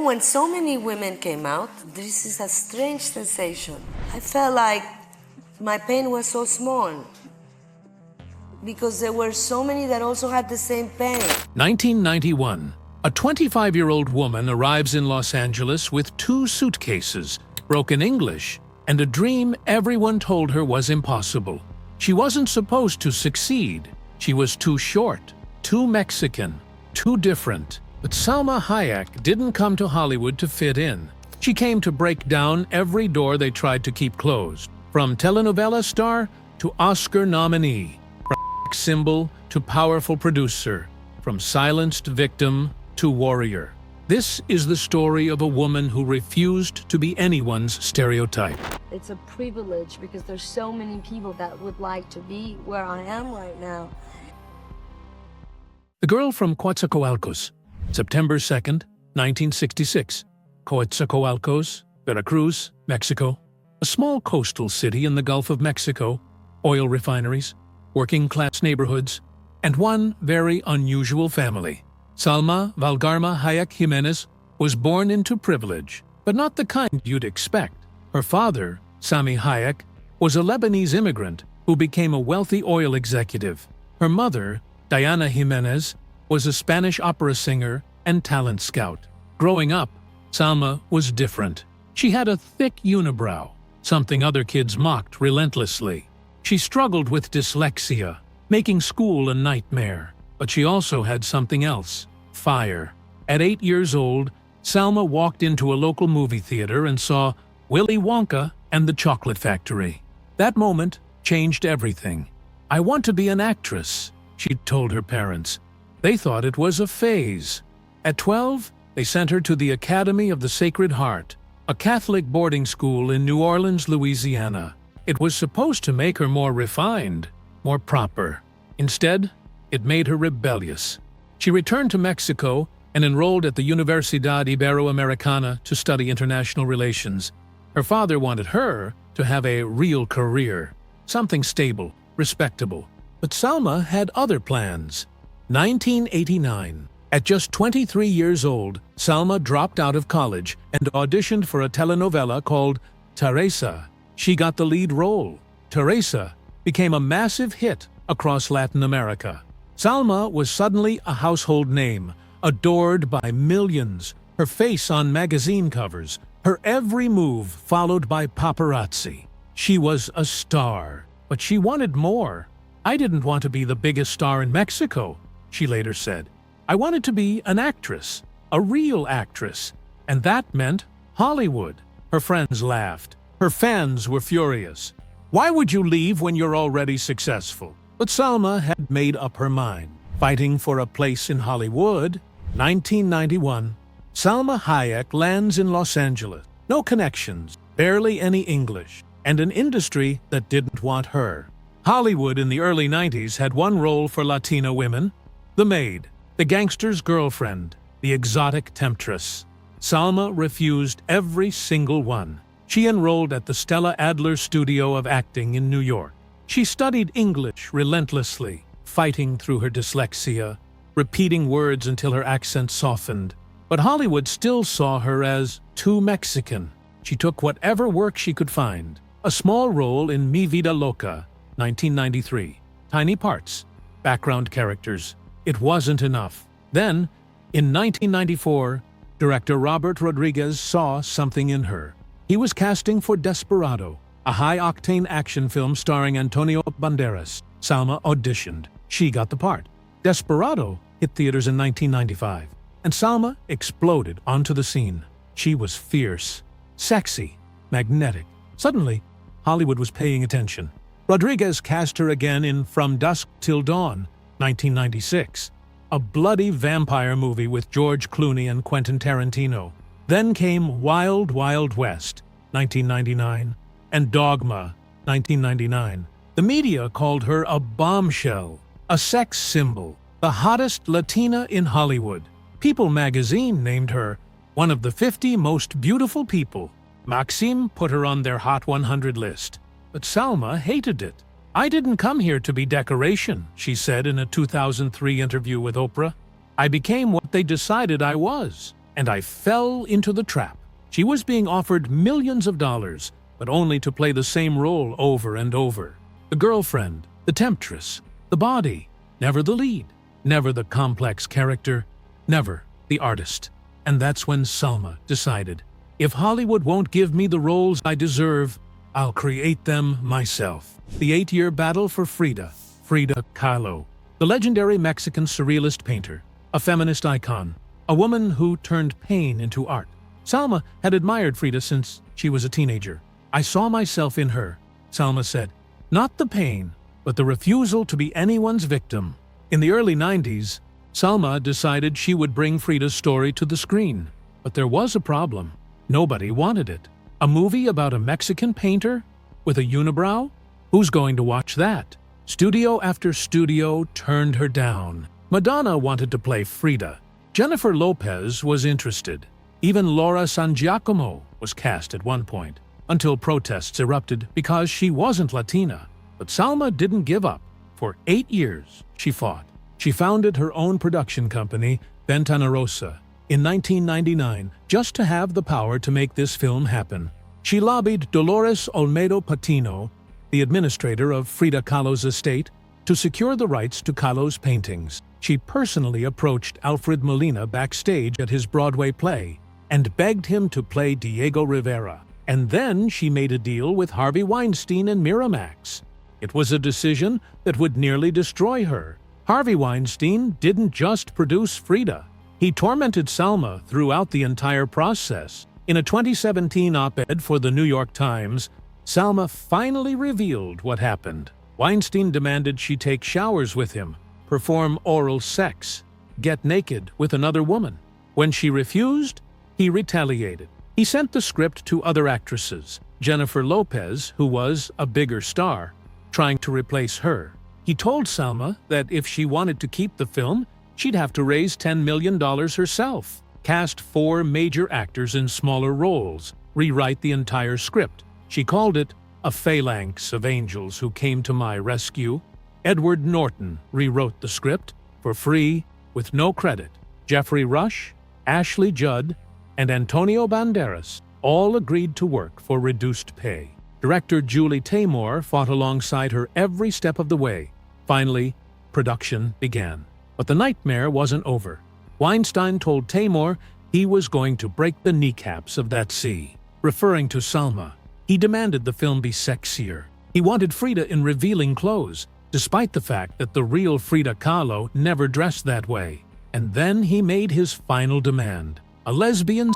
When so many women came out, this is a strange sensation. I felt like my pain was so small because there were so many that also had the same pain. 1991. A 25-year-old woman arrives in Los Angeles with 2 suitcases, broken English, and a dream everyone told her was impossible. She wasn't supposed to succeed. She was too short, too Mexican, too different. But Salma Hayek didn't come to Hollywood to fit in. She came to break down every door they tried to keep closed. From telenovela star to Oscar nominee, from symbol to powerful producer, from silenced victim to warrior. This is the story of a woman who refused to be anyone's stereotype. It's a privilege because there's so many people that would like to be where I am right now. The girl from Coatzacoalcos, September 2nd, 1966. Coatzacoalcos, Veracruz, Mexico. A small coastal city in the Gulf of Mexico, oil refineries, working-class neighborhoods, and one very unusual family. Salma Valgarma Hayek Jimenez was born into privilege, but not the kind you'd expect. Her father, Sami Hayek, was a Lebanese immigrant who became a wealthy oil executive. Her mother, Diana Jimenez, was a Spanish opera singer and talent scout. Growing up, Salma was different. She had a thick unibrow, something other kids mocked relentlessly. She struggled with dyslexia, making school a nightmare. But she also had something else: fire. At 8 years old, Salma walked into a local movie theater and saw Willy Wonka and the Chocolate Factory. That moment changed everything. "I want to be an actress," she told her parents. They thought it was a phase. At 12, they sent her to the Academy of the Sacred Heart, a Catholic boarding school in New Orleans, Louisiana. It was supposed to make her more refined, more proper. Instead, it made her rebellious. She returned to Mexico and enrolled at the Universidad Iberoamericana to study international relations. Her father wanted her to have a real career, something stable, respectable. But Salma had other plans. 1989. At just 23 years old, Salma dropped out of college and auditioned for a telenovela called Teresa. She got the lead role. Teresa became a massive hit across Latin America. Salma was suddenly a household name, adored by millions, her face on magazine covers, her every move followed by paparazzi. She was a star, but she wanted more. "I didn't want to be the biggest star in Mexico," she later said. "I wanted to be an actress, a real actress, and that meant Hollywood." Her friends laughed. Her fans were furious. "Why would you leave when you're already successful?" But Salma had made up her mind. Fighting for a place in Hollywood. 1991. Salma Hayek lands in Los Angeles. No connections, barely any English, and an industry that didn't want her. Hollywood in the early 90s had one role for Latina women: the maid, the gangster's girlfriend, the exotic temptress. Salma refused every single one. She enrolled at the Stella Adler Studio of Acting in New York. She studied English relentlessly, fighting through her dyslexia, repeating words until her accent softened. But Hollywood still saw her as too Mexican. She took whatever work she could find. A small role in Mi Vida Loca, 1993. Tiny parts, background characters. It wasn't enough. Then, in 1994, director Robert Rodriguez saw something in her. He was casting for Desperado, a high-octane action film starring Antonio Banderas. Salma auditioned. She got the part. Desperado hit theaters in 1995, and Salma exploded onto the scene. She was fierce, sexy, magnetic. Suddenly, Hollywood was paying attention. Rodriguez cast her again in From Dusk Till Dawn, 1996, a bloody vampire movie with George Clooney and Quentin Tarantino. Then came Wild Wild West, 1999, and Dogma, 1999. The media called her a bombshell, a sex symbol, the hottest Latina in Hollywood. People magazine named her one of the 50 most beautiful people. Maxim put her on their Hot 100 list. But Salma hated it. "I didn't come here to be decoration," she said in a 2003 interview with Oprah. "I became what they decided I was." and I fell into the trap. She was being offered millions of dollars, but only to play the same role over and over. The girlfriend, the temptress, the body, never the lead, never the complex character, never the artist. And that's when Salma decided, if Hollywood won't give me the roles I deserve, I'll create them myself. The 8-year battle for Frida Kahlo, the legendary Mexican surrealist painter, a feminist icon, a woman who turned pain into art. Salma had admired Frida since she was a teenager. I saw myself in her, Salma said. Not the pain, but the refusal to be anyone's victim. In the early 90s, Salma decided she would bring Frida's story to the screen. But there was a problem. Nobody wanted it. A movie about a Mexican painter with a unibrow? Who's going to watch that? Studio after studio turned her down. Madonna wanted to play Frida. Jennifer Lopez was interested. Even Laura San Giacomo was cast at one point, until protests erupted because she wasn't Latina. But Salma didn't give up. For 8 years, she fought. She founded her own production company, Ventana Rosa, in 1999, just to have the power to make this film happen. She lobbied Dolores Olmedo Patino, the administrator of Frida Kahlo's estate, to secure the rights to Kahlo's paintings. She personally approached Alfred Molina backstage at his Broadway play and begged him to play Diego Rivera. And then she made a deal with Harvey Weinstein and Miramax. It was a decision that would nearly destroy her. Harvey Weinstein didn't just produce Frida. He tormented Salma throughout the entire process. In a 2017 op-ed for the New York Times, Salma finally revealed what happened. Weinstein demanded she take showers with him, perform oral sex, get naked with another woman. When she refused, he retaliated. He sent the script to other actresses, Jennifer Lopez, who was a bigger star, trying to replace her. He told Salma that if she wanted to keep the film, she'd have to raise $10 million herself, cast 4 major actors in smaller roles, rewrite the entire script. She called it a phalanx of angels who came to my rescue. Edward Norton rewrote the script for free with no credit. Jeffrey Rush, Ashley Judd, and Antonio Banderas all agreed to work for reduced pay. Director Julie Taymor fought alongside her every step of the way. Finally, production began. But the nightmare wasn't over. Weinstein told Taymor he was going to break the kneecaps of that sea. Referring to Salma, he demanded the film be sexier. He wanted Frida in revealing clothes, despite the fact that the real Frida Kahlo never dressed that way. And then he made his final demand: a lesbian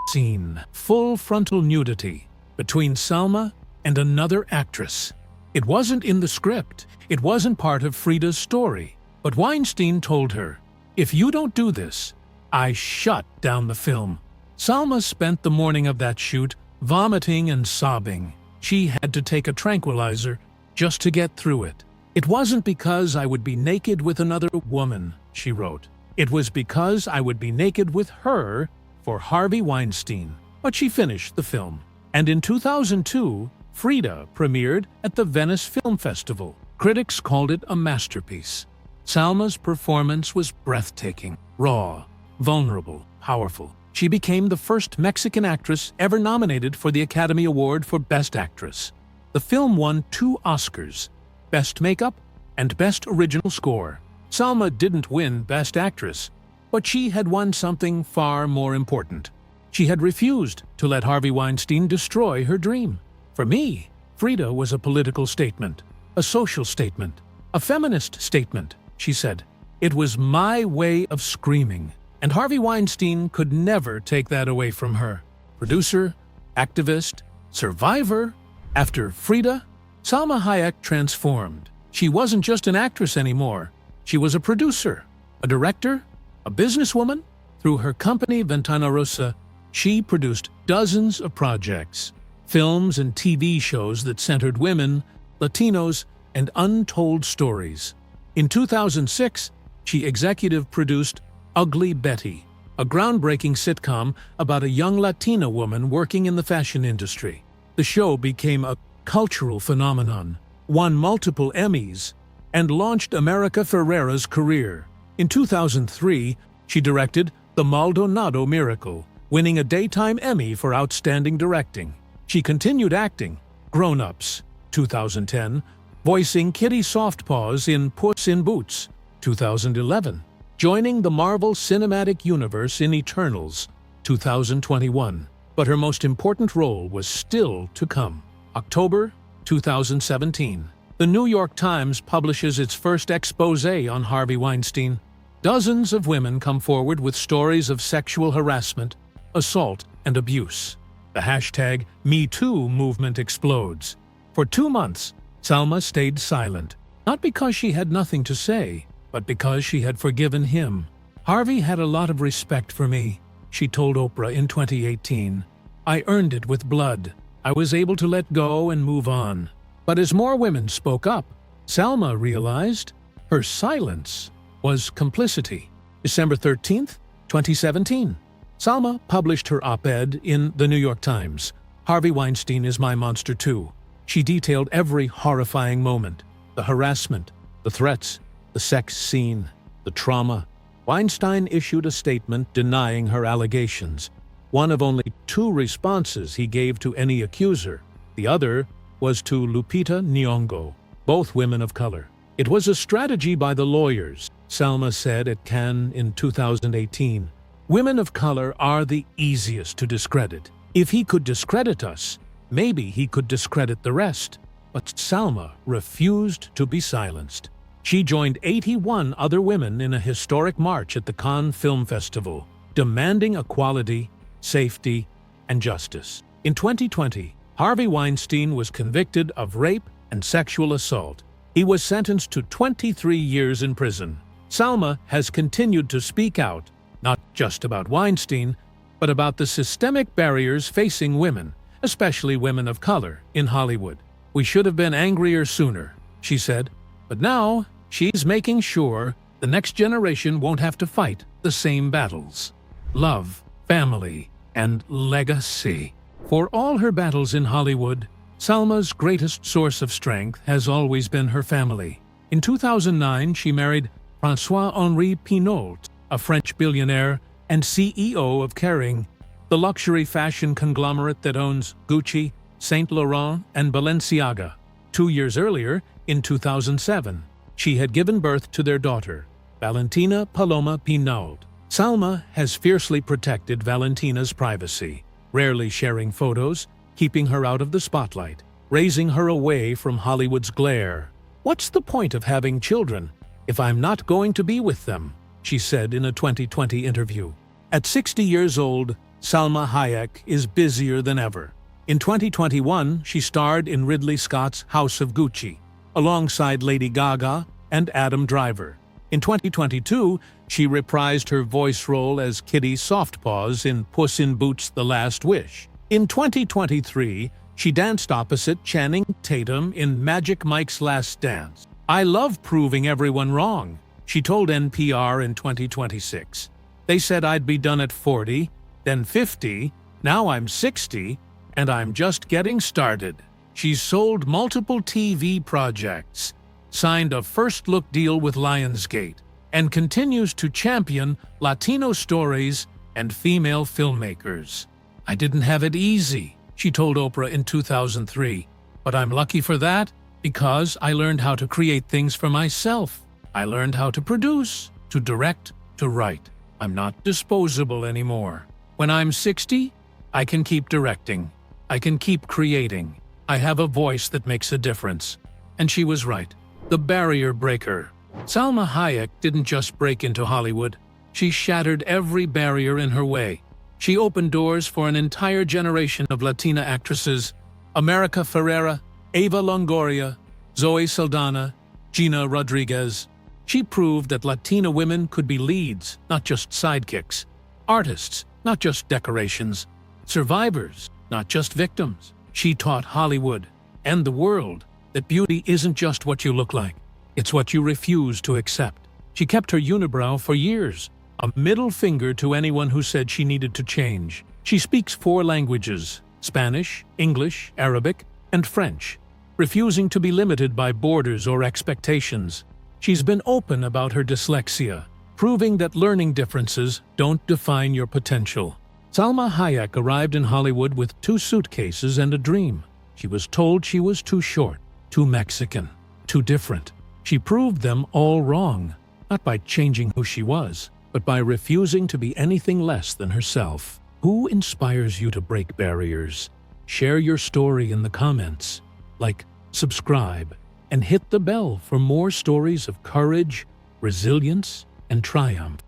scene, full frontal nudity, between Salma and another actress. It wasn't in the script. It wasn't part of Frida's story. But Weinstein told her, if you don't do this, I shut down the film. Salma spent the morning of that shoot vomiting and sobbing. She had to take a tranquilizer just to get through it. It wasn't because I would be naked with another woman, she wrote. It was because I would be naked with her for Harvey Weinstein. But she finished the film. And in 2002, Frida premiered at the Venice Film Festival. Critics called it a masterpiece. Salma's performance was breathtaking, raw, vulnerable, powerful. She became the first Mexican actress ever nominated for the Academy Award for Best Actress. The film won 2 Oscars, Best Makeup and Best Original Score. Salma didn't win Best Actress, but she had won something far more important. She had refused to let Harvey Weinstein destroy her dream. For me, Frida was a political statement, a social statement, a feminist statement, she said. It was my way of screaming, and Harvey Weinstein could never take that away from her. Producer, activist, survivor. After Frida, Salma Hayek transformed. She wasn't just an actress anymore. She was a producer, a director, a businesswoman. Through her company Ventana Rosa, she produced dozens of projects, films and TV shows that centered women, Latinos, and untold stories. In 2006, she executive produced Ugly Betty, a groundbreaking sitcom about a young Latina woman working in the fashion industry. The show became a cultural phenomenon, won multiple Emmys, and launched America Ferrera's career. In 2003, she directed The Maldonado Miracle, winning a Daytime Emmy for Outstanding Directing. She continued acting, Grown Ups, 2010, voicing Kitty Softpaws in Puss in Boots, 2011, joining the Marvel Cinematic Universe in Eternals, 2021. But her most important role was still to come. October 2017. The New York Times publishes its first exposé on Harvey Weinstein. Dozens of women come forward with stories of sexual harassment, assault, and abuse. The hashtag #MeToo movement explodes. For 2 months, Salma stayed silent, not because she had nothing to say, but because she had forgiven him. Harvey had a lot of respect for me, she told Oprah in 2018. I earned it with blood. I was able to let go and move on. But as more women spoke up, Salma realized her silence was complicity. December 13th, 2017. Salma published her op-ed in the New York Times. Harvey Weinstein is my monster too. She detailed every horrifying moment, the harassment, the threats, the sex scene, the trauma. Weinstein issued a statement denying her allegations. One of only 2 responses he gave to any accuser. The other was to Lupita Nyong'o, both women of color. It was a strategy by the lawyers, Salma said at Cannes in 2018. Women of color are the easiest to discredit. If he could discredit us, maybe he could discredit the rest. But Salma refused to be silenced. She joined 81 other women in a historic march at the Cannes Film Festival, demanding equality, safety, and justice. In 2020, Harvey Weinstein was convicted of rape and sexual assault. He was sentenced to 23 years in prison. Salma has continued to speak out, not just about Weinstein, but about the systemic barriers facing women, especially women of color, in Hollywood. We should have been angrier sooner, she said, but now she's making sure the next generation won't have to fight the same battles. Love, family, and legacy. For all her battles in Hollywood, Salma's greatest source of strength has always been her family. In 2009, she married François-Henri Pinault, a French billionaire and CEO of Kering, the luxury fashion conglomerate that owns Gucci, Saint Laurent, and Balenciaga. 2 years earlier, in 2007, she had given birth to their daughter, Valentina Paloma Pinault. Salma has fiercely protected Valentina's privacy, rarely sharing photos, keeping her out of the spotlight, raising her away from Hollywood's glare. What's the point of having children if I'm not going to be with them? She said in a 2020 interview. At 60 years old, Salma Hayek is busier than ever. In 2021, she starred in Ridley Scott's House of Gucci, alongside Lady Gaga and Adam Driver. In 2022, she reprised her voice role as Kitty Softpaws in Puss in Boots: The Last Wish. In 2023, she danced opposite Channing Tatum in Magic Mike's Last Dance. I love proving everyone wrong, she told NPR in 2026. They said I'd be done at 40, then 50, now I'm 60, and I'm just getting started. She's sold multiple TV projects, signed a first-look deal with Lionsgate, and continues to champion Latino stories and female filmmakers. I didn't have it easy, she told Oprah in 2003, but I'm lucky for that because I learned how to create things for myself. I learned how to produce, to direct, to write. I'm not disposable anymore. When I'm 60, I can keep directing. I can keep creating. I have a voice that makes a difference. And she was right. The barrier breaker. Salma Hayek didn't just break into Hollywood. She shattered every barrier in her way. She opened doors for an entire generation of Latina actresses: America Ferrera, Eva Longoria, Zoe Saldana, Gina Rodriguez. She proved that Latina women could be leads, not just sidekicks, artists, not just decorations, survivors, not just victims. She taught Hollywood and the world that beauty isn't just what you look like, it's what you refuse to accept. She kept her unibrow for years, a middle finger to anyone who said she needed to change. She speaks 4 languages: Spanish, English, Arabic, and French, refusing to be limited by borders or expectations. She's been open about her dyslexia, proving that learning differences don't define your potential. Salma Hayek arrived in Hollywood with 2 suitcases and a dream. She was told she was too short, too Mexican, too different. She proved them all wrong, not by changing who she was, but by refusing to be anything less than herself. Who inspires you to break barriers? Share your story in the comments. Like, subscribe, and hit the bell for more stories of courage, resilience, and triumph.